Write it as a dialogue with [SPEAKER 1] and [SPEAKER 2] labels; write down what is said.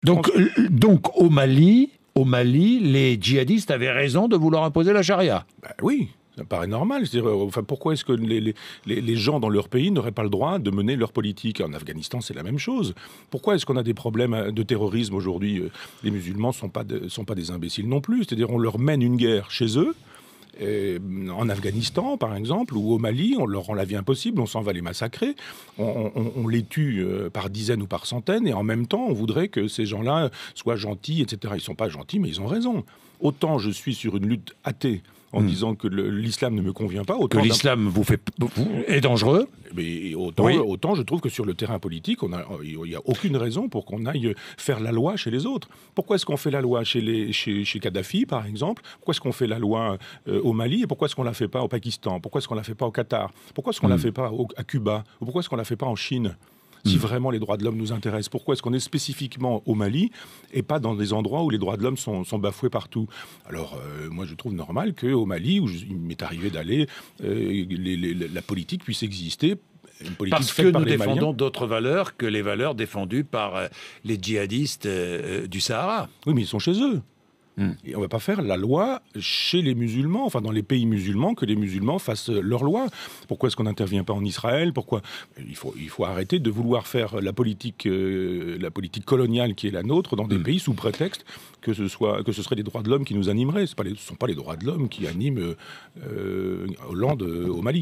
[SPEAKER 1] Donc au Mali, les djihadistes avaient raison de vouloir imposer la charia.
[SPEAKER 2] Ben oui, ça paraît normal. C'est-à-dire, enfin, pourquoi est-ce que les gens dans leur pays n'auraient pas le droit de mener leur politique? En Afghanistan, c'est la même chose. Pourquoi est-ce qu'on a des problèmes de terrorisme aujourd'hui? Les musulmans sont pas des imbéciles non plus. C'est-à-dire, on leur mène une guerre chez eux. En Afghanistan, par exemple, ou au Mali, on leur rend la vie impossible, on s'en va les massacrer, on les tue par dizaines ou par centaines, et en même temps, on voudrait que ces gens-là soient gentils, etc. Ils ne sont pas gentils, mais ils ont raison. Autant je suis sur une lutte athée, en disant que l'islam ne me convient pas,
[SPEAKER 1] Que
[SPEAKER 2] autant
[SPEAKER 1] l'islam est dangereux.
[SPEAKER 2] mais autant je trouve que sur le terrain politique, il n'y a aucune raison pour qu'on aille faire la loi chez les autres. Pourquoi est-ce qu'on fait la loi chez Kadhafi, par exemple? Pourquoi est-ce qu'on fait la loi au Mali? Et pourquoi est-ce qu'on ne la fait pas au Pakistan? Pourquoi est-ce qu'on ne la fait pas au Qatar? Pourquoi est-ce qu'on ne la fait pas à Cuba? Ou pourquoi est-ce qu'on ne la fait pas en Chine? Si vraiment les droits de l'homme nous intéressent, pourquoi est-ce qu'on est spécifiquement au Mali et pas dans des endroits où les droits de l'homme sont bafoués partout? Alors, moi, je trouve normal qu'au Mali, où il m'est arrivé d'aller, la politique puisse exister. Une politique
[SPEAKER 1] Parce que
[SPEAKER 2] faite par
[SPEAKER 1] nous
[SPEAKER 2] les
[SPEAKER 1] défendons
[SPEAKER 2] Maliens.
[SPEAKER 1] d'autres valeurs que les valeurs défendues par les djihadistes du Sahara.
[SPEAKER 2] Oui, mais ils sont chez eux. Et on ne va pas faire la loi chez les musulmans, enfin dans les pays musulmans, que les musulmans fassent leur loi. Pourquoi est-ce qu'on n'intervient pas en Israël? Pourquoi il faut arrêter de vouloir faire la politique coloniale qui est la nôtre dans des pays sous prétexte que ce serait les droits de l'homme qui nous animeraient. Ce ne sont pas les droits de l'homme qui animent Hollande au Mali.